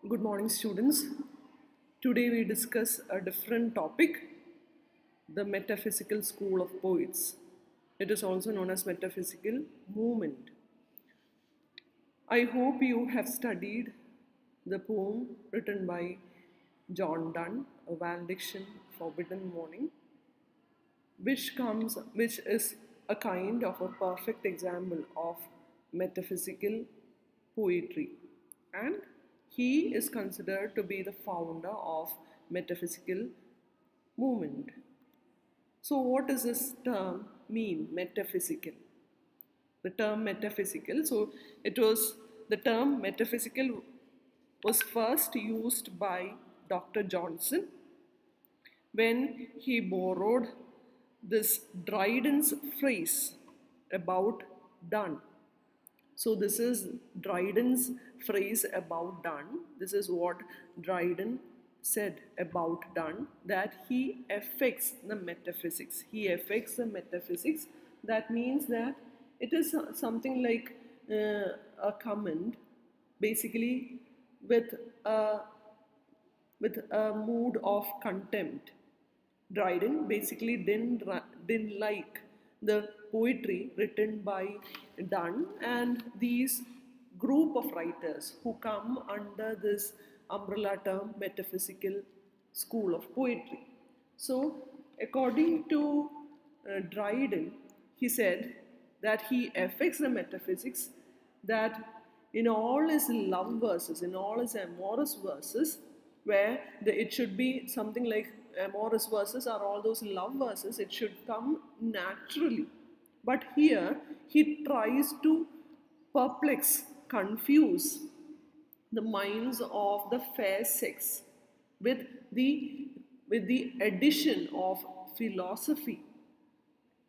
Good morning, students. Today we discuss a different topic, the metaphysical school of poets. It is also known as metaphysical movement. I hope you have studied the poem written by John Donne, A Valediction, Forbidden Morning, which is a kind of a perfect example of metaphysical poetry, and he is considered to be the founder of metaphysical movement. So what does this term mean, metaphysical? The term metaphysical, so it was the term metaphysical was first used by Dr. Johnson when he borrowed this Dryden's phrase about Donne. So this is Dryden's phrase about Donne. This is what Dryden said about Donne, that he affects the metaphysics. He affects the metaphysics. That means that it is something like a comment, basically with a, with a mood of contempt. Dryden basically didn't like the poetry written by Donne and these group of writers who come under this umbrella term metaphysical school of poetry. So, according to Dryden, he said that he affects the metaphysics, that in all his love verses, in all his amorous verses, where it should be something like amorous verses are all those love verses, it should come naturally. But here he tries to perplex, confuse the minds of the fair sex with the addition of philosophy.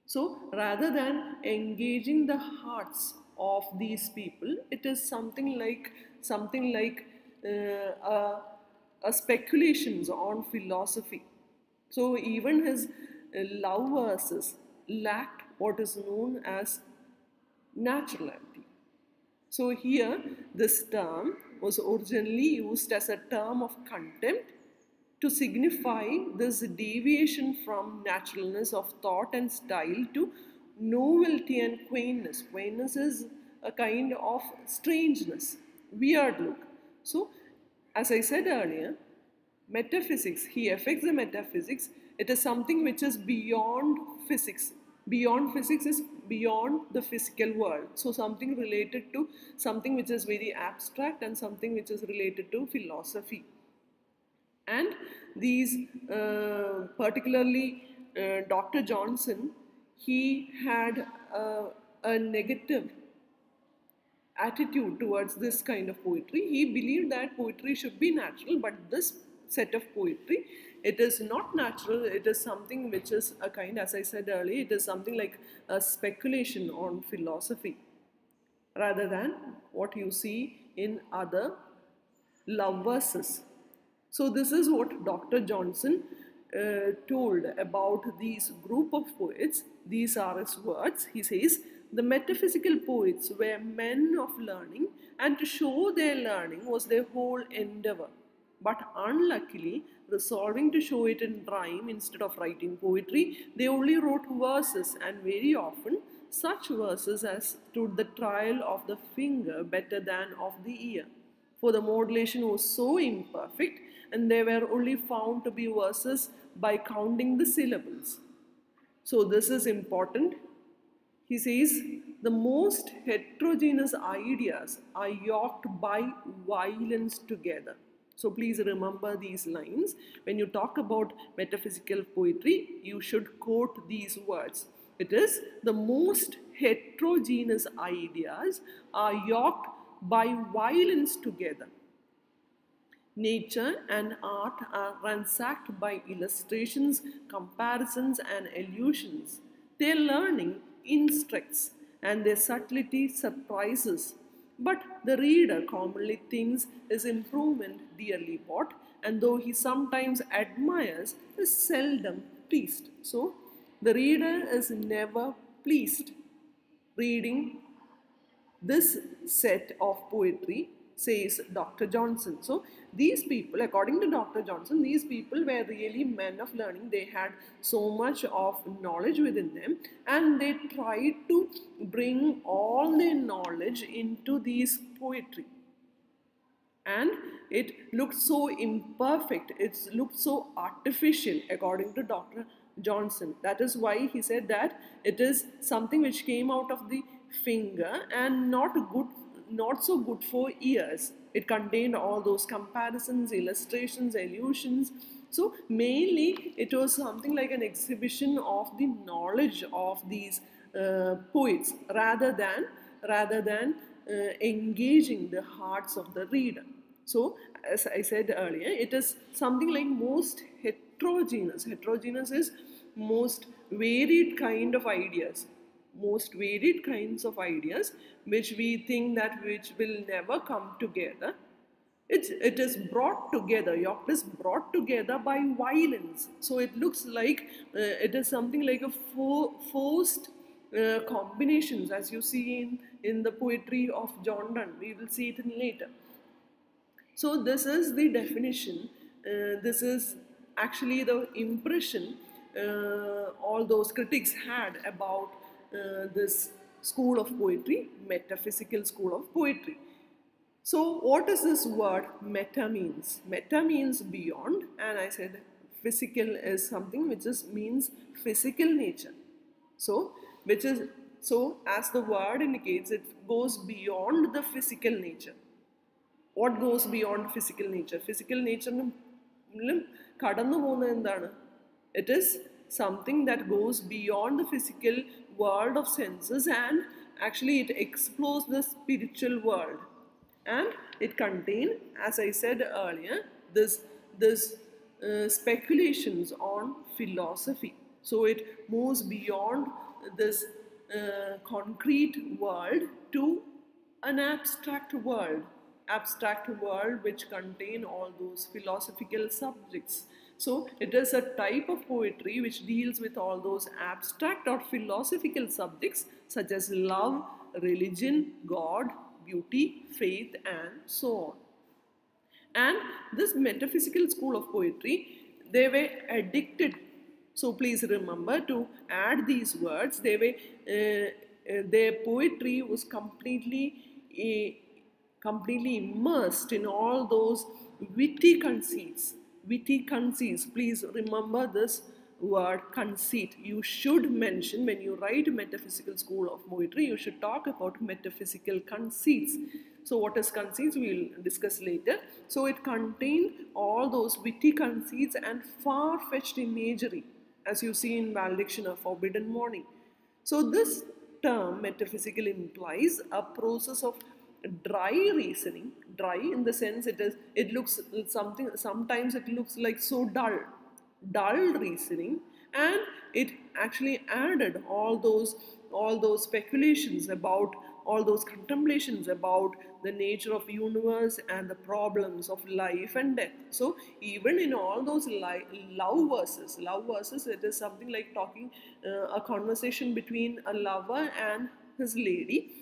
So rather than engaging the hearts of these people, it is something like a speculations on philosophy. So even his love verses lacked what is known as naturality. So here this term was originally used as a term of contempt to signify this deviation from naturalness of thought and style to novelty and quaintness. Quaintness is a kind of strangeness, weird look. So, as I said earlier, metaphysics, he affects the metaphysics. It is something which is beyond physics. Beyond physics is beyond the physical world. So something related to something which is very abstract and something which is related to philosophy. And these, particularly Dr. Johnson, he had a negative attitude towards this kind of poetry. He believed that poetry should be natural, but this set of poetry, it is not natural. It is something which is a kind, as I said earlier, it is something like a speculation on philosophy rather than what you see in other love verses. So this is what Dr. Johnson told about these group of poets. These are his words. He says, the metaphysical poets were men of learning, and to show their learning was their whole endeavor. But unluckily, resolving to show it in rhyme instead of writing poetry, they only wrote verses, and very often such verses as stood the trial of the finger better than of the ear. For the modulation was so imperfect, and they were only found to be verses by counting the syllables. So this is important. He says, the most heterogeneous ideas are yoked by violence together. So please remember these lines. When you talk about metaphysical poetry, you should quote these words. It is, the most heterogeneous ideas are yoked by violence together. Nature and art are ransacked by illustrations, comparisons, and allusions. Their learning instructs, and their subtlety surprises. But the reader commonly thinks his improvement dearly bought, and though he sometimes admires, is seldom pleased. So, the reader is never pleased reading this set of poetry, says Dr. Johnson. So these people, according to Dr. Johnson, these people were really men of learning. They had so much of knowledge within them, and they tried to bring all their knowledge into these poetry. And it looked so imperfect, it looked so artificial according to Dr. Johnson. That is why he said that it is something which came out of the finger and not so good for ears. It contained all those comparisons, illustrations, allusions. So mainly it was something like an exhibition of the knowledge of these poets rather than engaging the hearts of the reader. So as I said earlier, it is something like most heterogeneous. Heterogeneous is most varied kind of ideas, most varied kinds of ideas which we think that which will never come together. It is brought together, York is brought together by violence. So it looks like it is something like a forced combinations, as you see in the poetry of John Donne. We will see it in later. So this is the definition, this is actually the impression all those critics had about this school of poetry, metaphysical school of poetry. So what does this word meta means? Meta means beyond, and I said physical is something which means physical nature. So as the word indicates, it goes beyond the physical nature. What goes beyond physical nature? Physical nature kadanu povunna endana? It is something that goes beyond the physical world of senses, and actually it explores the spiritual world. And it contains, as I said earlier, this speculations on philosophy. So it moves beyond this concrete world to an abstract world which contain all those philosophical subjects. So it is a type of poetry which deals with all those abstract or philosophical subjects such as love, religion, God, beauty, faith, and so on. And this metaphysical school of poetry, they were addicted. So please remember to add these words. Their poetry was completely immersed in all those witty conceits. Witty conceits. Please remember this word conceit. You should mention, when you write metaphysical school of poetry, you should talk about metaphysical conceits. So what is conceits? We will discuss later. So it contained all those witty conceits and far-fetched imagery, as you see in Valediction of Forbidden Morning. So this term metaphysical implies a process of dry reasoning. Dry in the sense it looks something, sometimes it looks like so dull reasoning, and it actually added all those speculations about, all those contemplations about the nature of universe and the problems of life and death. So even in all those love verses, it is something like talking a conversation between a lover and his lady.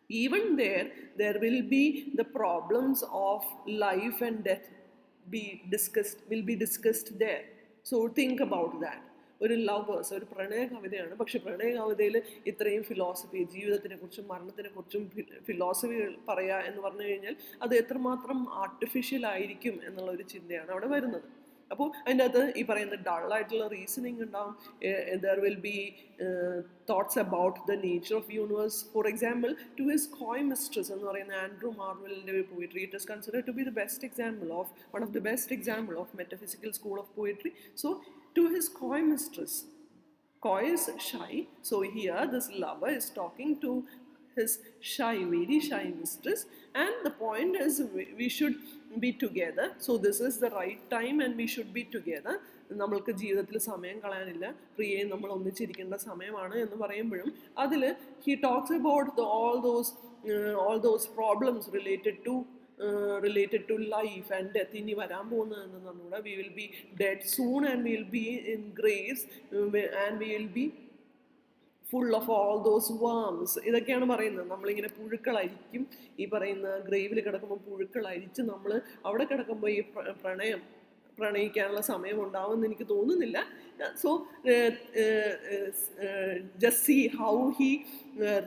Even there will be the problems of life and death will be discussed there. So think about that. ഒരു lovers, ഒരു പ്രണയ കവിതയാണ്, പക്ഷെ പ്രണയ കവിതയിൽ ഇത്രയും philosophy, ജീവിതത്തിനെക്കുറിച്ചും മരണത്തിനെക്കുറിച്ചും ഫിലോസഫികൾ പറയുക എന്ന് പറഞ്ഞു കഴിഞ്ഞാൽ അത് എത്രമാത്രം ആർട്ടിഫിഷ്യൽ ആയിരിക്കും എന്നുള്ളൊരു ചിന്തയാണ് അവിടെ വരുന്നത്. അപ്പോൾ അതിൻ്റെ അകത്ത് ഈ പറയുന്ന ഡള്ളായിട്ടുള്ള റീസണിങ് ഉണ്ടാവും. There will be thoughts about the nature of universe. For example, to his coy mistress എന്ന് പറയുന്ന ആൻഡ്രൂ മാർവലിൻ്റെ poetry, it is considered to be the best example of one of the best example of metaphysical school of poetry. So to his coy mistress. Coy is shy. So here this lover is talking to his shy, very shy mistress. And the point is we should be together. So this is the right time and we should be together. നമ്മൾക്ക് ജീവിതത്തിൽ സമയം കളയാനില്ല, പ്രിയെ നമ്മൾ ഒന്നിച്ചിരിക്കേണ്ട സമയമാണ് എന്ന് പറയുമ്പോഴും അതിൽ he talks about all those problems related to life and death. ഇനി വരാൻ പോകുന്നതെന്ന് പറഞ്ഞുകൂടാ, we will be dead soon and we will be in graves and we will be full of all those worms. ഇതൊക്കെയാണ് പറയുന്നത്. നമ്മളിങ്ങനെ പുഴുക്കളരിക്കും, ഈ പറയുന്ന ഗ്രേവിൽ കിടക്കുമ്പോൾ പുഴുക്കളരിച്ച് നമ്മൾ അവിടെ കിടക്കുമ്പോൾ ഈ പ്രണയിക്കാനുള്ള സമയം ഉണ്ടാവുമെന്ന് എനിക്ക് തോന്നുന്നില്ല. So just see how he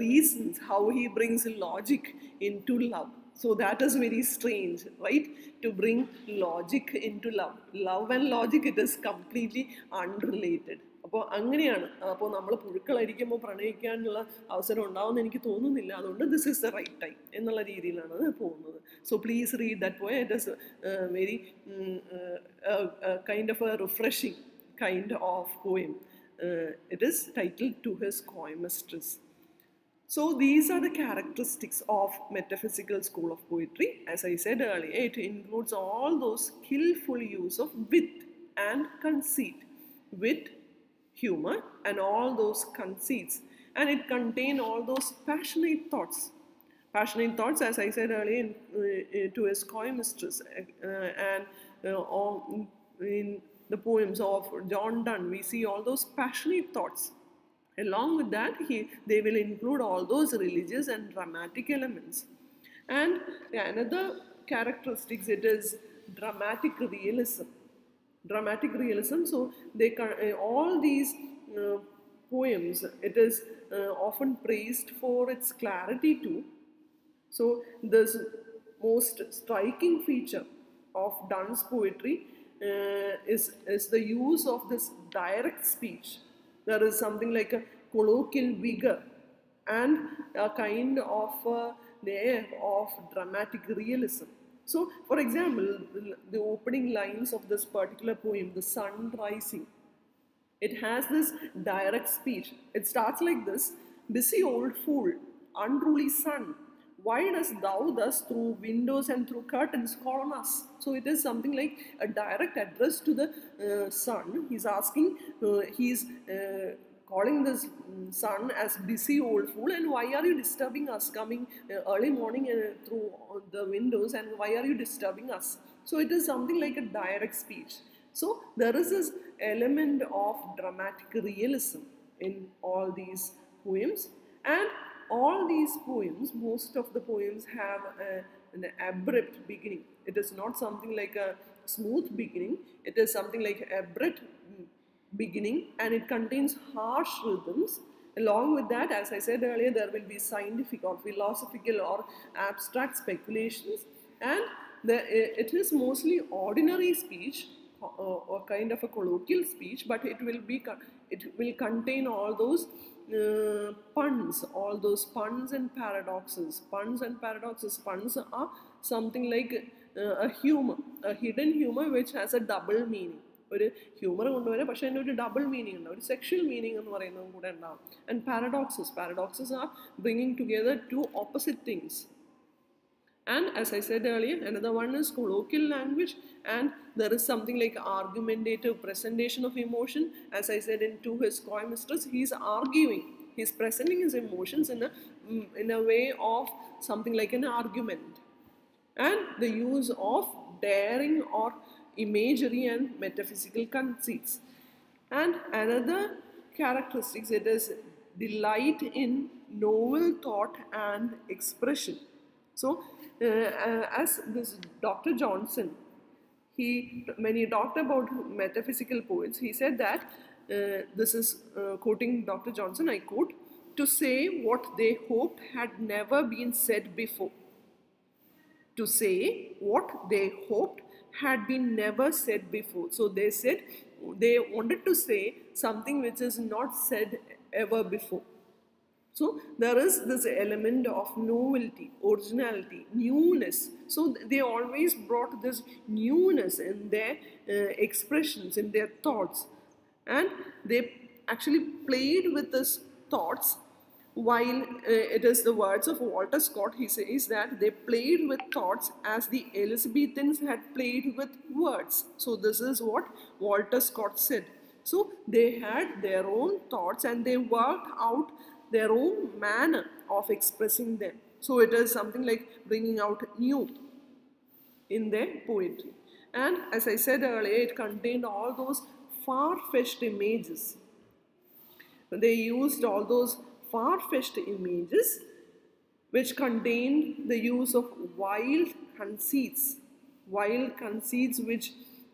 reasons, how he brings logic into love. So that is very strange, right? To bring logic into love. Love and logic, it is completely unrelated. അപ്പോൾ അങ്ങനെയാണ്. അപ്പോൾ നമ്മൾ പുഴുക്കളരിക്കുമ്പോൾ പ്രണയിക്കാനുള്ള അവസരം ഉണ്ടാവുമെന്ന് എനിക്ക് തോന്നുന്നില്ല. അതുകൊണ്ട് this is the right time എന്നുള്ള രീതിയിലാണ് അത് പോകുന്നത്. So please read that poem. It is very kind of a refreshing kind of poem. It is titled To His Coy Mistress. So these are the characteristics of metaphysical school of poetry. As I said earlier, it includes all those skillful use of wit and conceit, wit, humor, and all those conceits, and it contains all those passionate thoughts. Passionate thoughts, as I said earlier, to his coy mistress, and in the poems of John Donne, we see all those passionate thoughts. Along with that, they will include all those religious and dramatic elements. And another characteristics, it is dramatic realism. Dramatic realism. So they all these poems, it is often praised for its clarity too. So this most striking feature of Donne's poetry is the use of this direct speech. There is something like a colloquial vigor and a kind of air of dramatic realism. So, for example, the opening lines of this particular poem, The Sun Rising, it has this direct speech. It starts like this: busy old fool, unruly sun, why dost thou thus through windows and through curtains call on us? So it is something like a direct address to the sun. He's asking, he's calling this sun as busy old fool, and why are you disturbing us, coming early morning through the windows, and why are you disturbing us? So it is something like a direct speech. So there is this element of dramatic realism in all these poems, and all these poems, most of the poems have an abrupt beginning. It is not something like a smooth beginning. It is something like abrupt beginning, and it contains harsh rhythms. Along with that, as I said earlier, there will be scientific or philosophical or abstract speculations, and it is mostly ordinary speech or kind of a colloquial speech, but it will contain all those puns, all those puns and paradoxes. Puns and paradoxes. Puns are something like a humor, a hidden humor which has a double meaning. ഒരു humour കൊണ്ടുവരാം, പക്ഷേ അതിൻ്റെ ഒരു double meaning ഉണ്ടാവും, ഒരു sexual meaning എന്ന് പറയുന്നതും കൂടെ ഉണ്ടാവും. And paradoxes are bringing together two opposite things. And as I said earlier, another one is colloquial language, and there is something like argumentative presentation of emotion. As I said, in To His Coy Mistress, he is arguing, he is presenting his emotions in a way of something like an argument. And the use of daring or imagery and metaphysical conceits. And another characteristics, it is delight in novel thought and expression. So as this Dr. Johnson, when he talked about metaphysical poets, he said that, this is quoting Dr. Johnson, I quote, to say what they hoped had never been said before. To say what they hoped had been never said before. So they said, they wanted to say something which is not said ever before. So there is this element of novelty, originality, newness. So they always brought this newness in their expressions, in their thoughts. And they actually played with these thoughts, while it is the words of Walter Scott. He says that they played with thoughts as the Elizabethans had played with words. So this is what Walter Scott said. So they had their own thoughts, and they worked out their own manner of expressing them. So it is something like bringing out new in their poetry. And as I said earlier, it contained all those far-fetched images. They used all those far-fetched images which contained the use of wild conceits which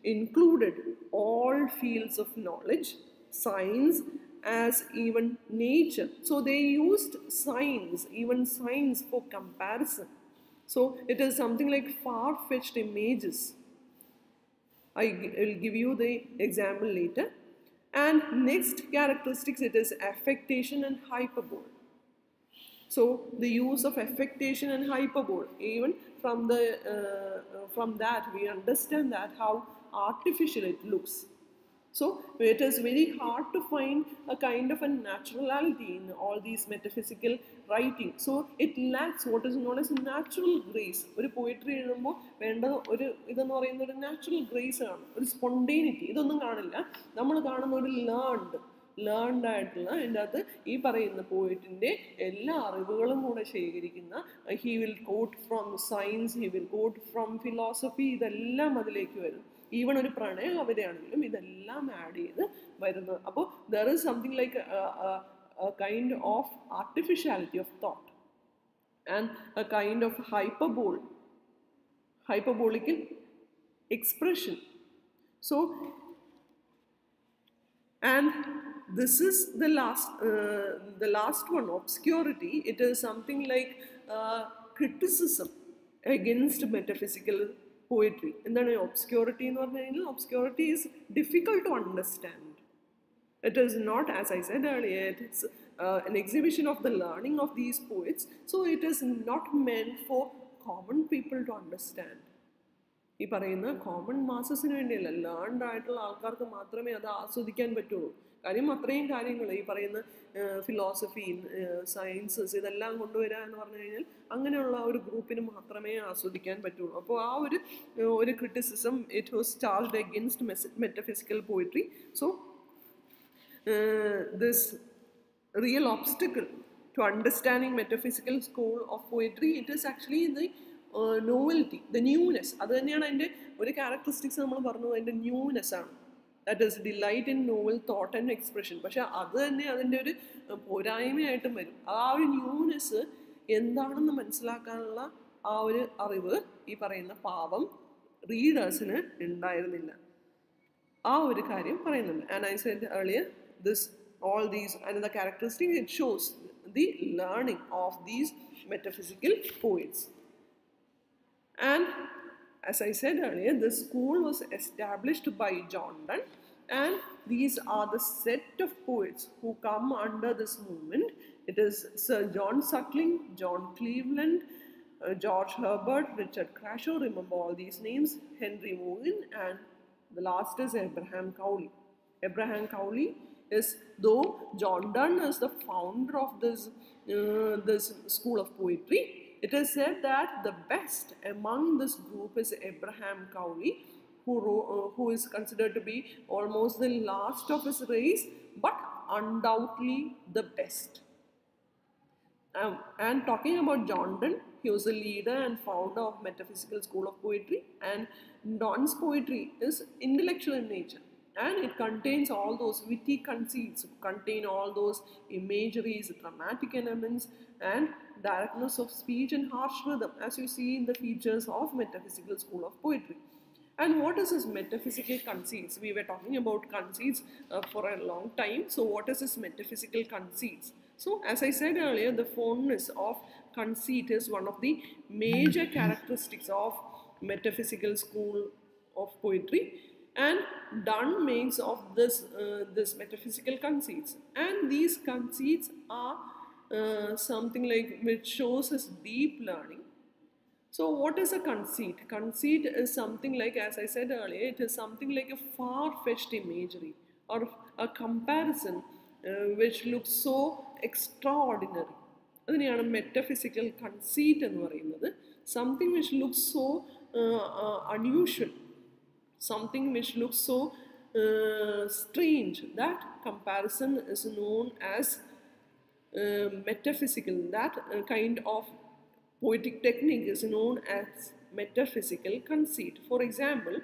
included all fields of knowledge, science, as even nature. So they used science, even science, for comparison. So it is something like far-fetched images. I will give you the example later. And next characteristics, it is affectation and hyperbole. So the use of affectation and hyperbole, even from that we understand that how artificial it looks. So it is very hard to find a kind of a naturality in all these metaphysical writing. So it lacks what is known as natural grace. ഒരു poetry എഴുതുമ്പോൾ വേണ്ട ഒരു ഇതെന്ന് പറയുന്ന ഒരു natural grace ആണ്, ഒരു spontaneity. ഇതൊന്നും കാണില്ല. നമ്മൾ കാണുന്ന ഒരു ലേൺഡ് ആയിട്ടുള്ള അതിൻ്റെ അകത്ത് ഈ പറയുന്ന പോയിറ്റിൻ്റെ എല്ലാ അറിവുകളും കൂടെ ശേഖരിക്കുന്ന, he will quote from science, he will quote from philosophy, ഇതെല്ലാം അതിലേക്ക് വരും. ഈവൺ ഒരു പ്രണയ കവിതയാണെങ്കിലും ഇതെല്ലാം ആഡ് ചെയ്ത് വരുന്നത്. അപ്പോൾ there is something like a kind of artificiality of thought and a kind of hyperbolical expression. So, and this is the last one, obscurity. It is something like criticism against metaphysical poetry. എന്താണ് obscurity എന്ന് പറഞ്ഞു കഴിഞ്ഞാൽ? Obscurity is difficult to understand. It is not, as I said earlier, it is an exhibition of the learning of these poets. So it is not meant for common people to understand. ഈ പറയുന്ന common മാസസിന് വേണ്ടിയല്ല, learned ആയിട്ടുള്ള ആൾക്കാർക്ക് മാത്രമേ അത് ആസ്വദിക്കാൻ പറ്റുള്ളൂ. കാര്യം അത്രയും കാര്യങ്ങൾ ഈ പറയുന്ന ഫിലോസഫി, സയൻസസ് ഇതെല്ലാം കൊണ്ടുവരിക എന്ന് പറഞ്ഞു കഴിഞ്ഞാൽ അങ്ങനെയുള്ള ഒരു ഗ്രൂപ്പിന് മാത്രമേ ആസ്വദിക്കാൻ പറ്റുള്ളൂ. അപ്പോൾ ആ ഒരു criticism it was charged against metaphysical poetry. So this real obstacle to understanding metaphysical school of poetry, it is actually the novelty, the newness. അത് തന്നെയാണ് അതിൻ്റെ ഒരു ക്യാരക്ടറിസ്റ്റിക്സ് നമ്മൾ പറഞ്ഞു, അതിൻ്റെ ന്യൂനെസ് ആണ്. That is delight in novel thought and expression. പക്ഷെ അത് തന്നെ അതിൻ്റെ ഒരു പോരായ്മയായിട്ടും വരും. ആ ഒരു ന്യൂനെസ് എന്താണെന്ന് മനസ്സിലാക്കാനുള്ള ആ ഒരു അറിവ് ഈ പറയുന്ന പാവം റീഡേഴ്സിന് ഉണ്ടായിരുന്നില്ല. ആ ഒരു കാര്യം പറയുന്നുണ്ട്. And I said earlier, all these another characteristic, it shows the learning of these metaphysical poets. And as I said earlier, this school was established by John Donne, and these are the set of poets who come under this movement. It is Sir John Suckling, John Cleveland, George Herbert, Richard Crashaw, remember all these names, Henry Vaughan, and the last is Abraham Cowley. Abraham Cowley is, though John Donne is the founder of this school of poetry, it is said that the best among this group is Abraham Cowley, who is considered to be almost the last of his race, but undoubtedly the best. And talking about John Donne, he was a leader and founder of metaphysical school of poetry, and Donne's poetry is intellectual in nature. And it contains all those witty conceits, contain all those imageries, dramatic elements, and directness of speech and harsh rhythm, as you see in the features of metaphysical school of poetry. And what is this metaphysical conceits? We were talking about conceits for a long time. So what is this metaphysical conceits? So as I said earlier, the fondness of conceit is one of the major characteristics of metaphysical school of poetry. And Donne makes of this metaphysical conceits, and these conceits are something like which shows his deep learning. So what is a conceit? Conceit is something like, as I said earlier, it is something like a far-fetched imagery or a comparison which looks so extraordinary. അതിനെയാണ് metaphysical conceit എന്ന് പറയുന്നത്. Something which looks so unusual, something which looks so strange. That comparison is known as metaphysical. That kind of poetic technique is known as metaphysical conceit. For example,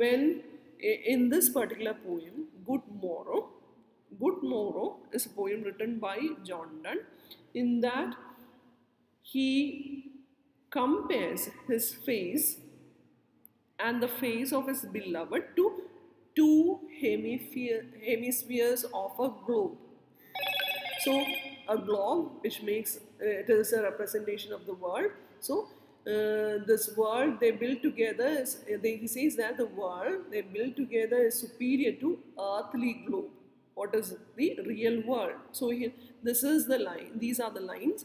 when in this particular poem, Good Morrow, Good Morrow is a poem written by John Donne, in that he compares his face and the face of his beloved to two hemispheres of a globe. So a globe, which makes it is a representation of the world. So this world they build together is, he says that the world they build together is superior to earthly globe. What is the real world? So here, this is the line. These are the lines.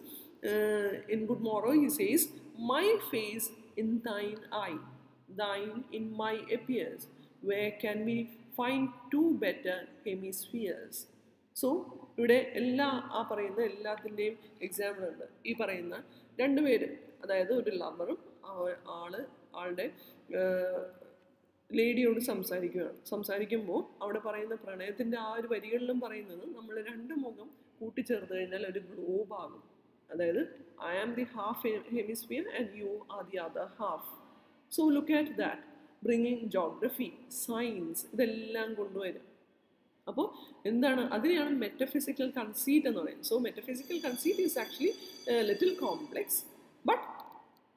In Good Morrow, he says, "My face in thine eye, thine in my appears. Where can we find two better hemispheres?" So ഇവിടെ പറയുന്ന എല്ലാത്തിൻ്റെയും example ഉണ്ട്. ഈ പറയുന്ന രണ്ടുപേര്, അതായത് ഒരു ലവറും ആളുടെ ലേഡിയോട് സംസാരിക്കുമ്പോൾ അവിടെ പറയുന്ന പ്രണയത്തിൻ്റെ ആ ഒരു വരികളിലും പറയുന്നത് നമ്മൾ രണ്ട് മുഖം കൂട്ടിച്ചേർത്ത് കഴിഞ്ഞാൽ ഒരു ഗ്ലോബ് ആകും. അതായത് I am the half hemisphere and you are the other half. So look at that, bringing geography, science, ഇതെല്ലാം കൊണ്ടുവരും. അപ്പോൾ എന്താണ്, അതിനെയാണ് മെറ്റഫിസിക്കൽ കൺസീറ്റ് എന്ന് പറയുന്നത്. So metaphysical conceit is actually little complex, but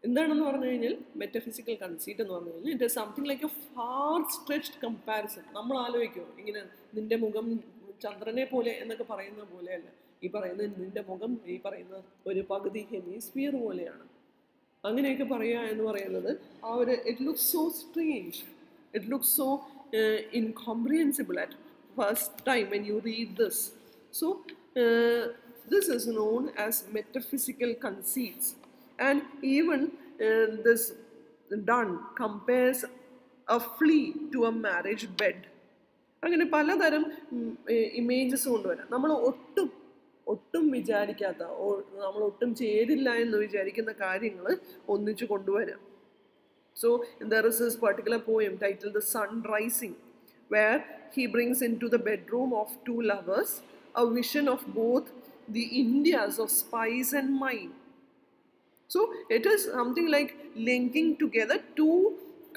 എന്താണെന്ന് പറഞ്ഞു കഴിഞ്ഞാൽ മെറ്റഫിസിക്കൽ കൺസീറ്റ് എന്ന് പറഞ്ഞു കഴിഞ്ഞാൽ it is something like a far stretched comparison. നമ്മൾ ആലോചിക്കുമോ ഇങ്ങനെ നിൻ്റെ മുഖം ചന്ദ്രനെ പോലെ എന്നൊക്കെ പറയുന്ന പോലെയല്ല. ഈ പറയുന്ന നിൻ്റെ മുഖം ഈ പറയുന്ന ഒരു പകുതി ഹെമിസ്ഫിയർ പോലെയാണ്. അങ്ങനെയൊക്കെ പറയുക എന്ന് പറയുന്നത് ആ ഒരു it looks so strange, it looks so incomprehensible at first time when you read this. So this is known as metaphysical conceits, and even this Donne compares a flea to a marriage bed. അങ്ങനെ പലതരം images കൊണ്ടുവരാം. നമ്മൾ ഒട്ടും വിചാരിക്കാത്ത, നമ്മൾ ഒട്ടും ചേരില്ല എന്ന് വിചാരിക്കുന്ന കാര്യങ്ങൾ ഒന്നിച്ചു കൊണ്ടുവരാം. So there is this particular poem titled The Sun Rising, where he brings into the bedroom of two lovers a vision of both the Indias of spice and mind. So it is something like linking together two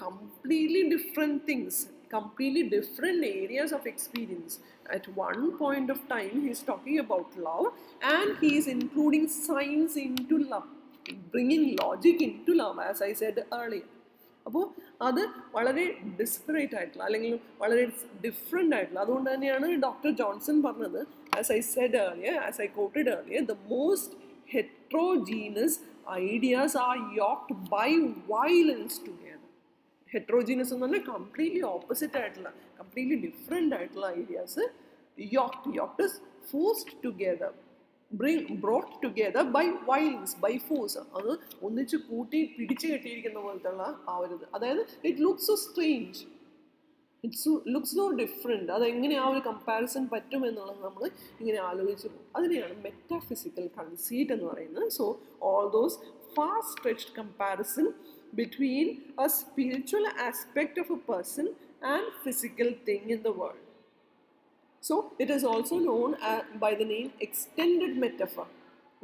completely different things, completely different areas of experience. At one point of time he is talking about love, and he is including science into love, bringing logic into love, as I said earlier. അപ്പോൾ അത് വളരെ ഡിസ്പറേറ്റ് ആയിട്ടുള്ള അല്ലെങ്കിൽ വളരെ different ആയിട്ടുള്ള, അതുകൊണ്ട് തന്നെയാണ് doctor Johnson പറഞ്ഞത്, as I said earlier, as I quoted earlier, the most heterogeneous ideas are yoked by violence together. Heterogeneous എന്ന് പറഞ്ഞാൽ കംപ്ലീറ്റ്ലി ഓപ്പോസിറ്റ് ആയിട്ടുള്ള, കംപ്ലീറ്റ്ലി ഡിഫറെൻ്റ് ആയിട്ടുള്ള ideas yoked is forced together, brought together by violence, by force. അത് ഒന്നിച്ച് കൂട്ടി പിടിച്ചു കെട്ടിയിരിക്കുന്ന പോലത്തുള്ള ആ ഒരു ഇത്, അതായത് it looks so strange, it's looks no different. അതെങ്ങനെ ആ ഒരു കമ്പാരിസൺ പറ്റുമെന്നുള്ളത് നമ്മൾ ഇങ്ങനെ ആലോചിച്ച് പോകും. അതിനെയാണ് മെറ്റാഫിസിക്കൽ കൺസീറ്റ് എന്ന് പറയുന്നത്. So all those far stretched comparison between a spiritual aspect of a person and physical thing in the world. So it is also known by the name extended metaphor.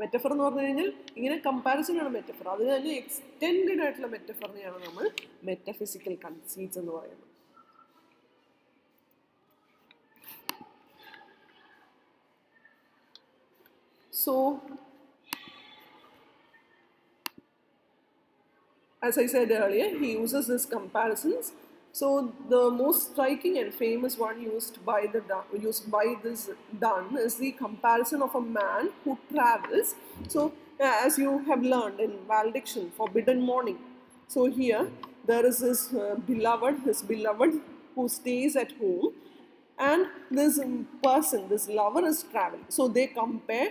Metaphor എന്ന് പറഞ്ഞു കഴിഞ്ഞാൽ ഇങ്ങനെ comparison ആണ് metaphor. അത് തന്നെ extended ആയിട്ടുള്ള മെറ്റഫറിനെയാണ് നമ്മൾ metaphysical കൺസീറ്റ്സ് എന്ന് പറയുന്നത്. So as I said earlier, he uses these comparisons. So the most striking and famous one used by this Donne is the comparison of a man who travels. So as you have learned in Valediction, Forbidden Morning. So here there is his beloved who stays at home, and this person, this lover, is traveling. So they compare,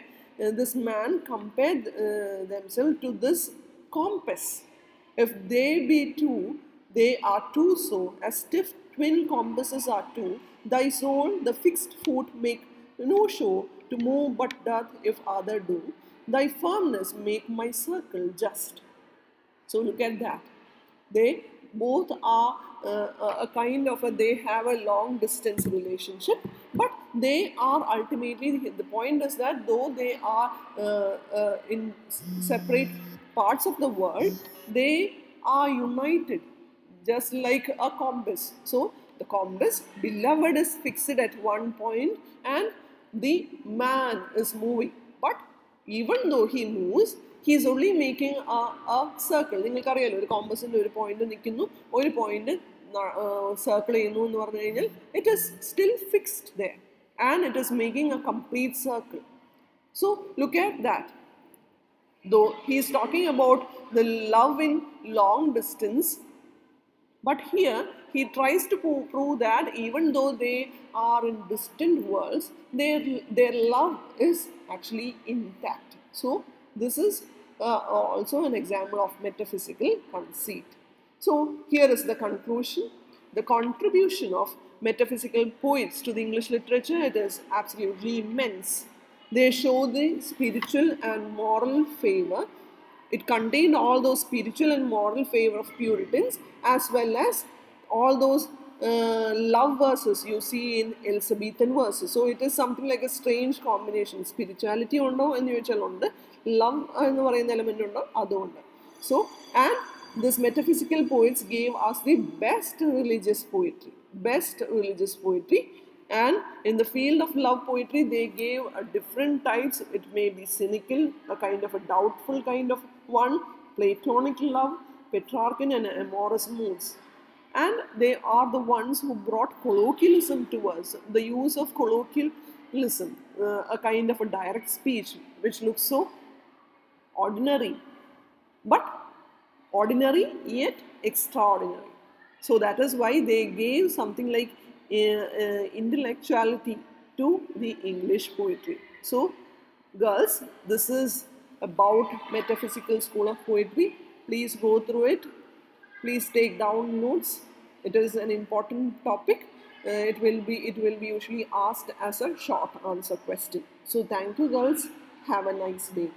this man compared themselves to this compass. If they be two, they are two so, as stiff twin compasses are two. Thy soul, the fixed foot, make no show to move, but doth if other do. Thy firmness make my circle just. So look at that. They both are a kind of they have a long distance relationship, but they are ultimately, the point is that though they are in separate parts of the world, they are united just like a compass. So the compass, beloved, is fixed at one point, and the man is moving. But even though he moves, he is only making a circle. നിങ്ങൾക്കറിയാലോ ഒരു കോമ്പസിൻ്റെ ഒരു point നിൽക്കുന്നു, ഒരു point circle ചെയ്യുന്നു എന്ന് പറഞ്ഞു കഴിഞ്ഞാൽ it is still fixed there and it is making A complete circle. So look at that. Though he is talking about the love in long distance, but here he tries to prove that even though they are in distant worlds, their love is actually intact. So this is also an example of metaphysical conceit. So here is the conclusion. The contribution of metaphysical poets to the English literature, it is absolutely immense. They show the spiritual and moral favor. It contained all those spiritual and moral favor of Puritans, as well as all those love verses you see in Elizabethan verses. So it is something like a strange combination. Spirituality undo ennu vechal undu, love ennu parayunna element undu adu undu. So, and this metaphysical poets gave us the best religious poetry. And in the field of love poetry, they gave different types. It may be cynical, a kind of a doubtful kind of one, Platonic love, Petrarchan and amorous moods. And they are the ones who brought colloquialism to us, the use of colloquialism, a kind of a direct speech which looks so ordinary, but ordinary yet extraordinary. So that is why they gave something like intellectuality to the English poetry. So girls, this is about metaphysical school of poetry. Please go through it. Please take down notes. It is an important topic. It will be usually asked as a short answer question. So thank you girls. Have a nice day.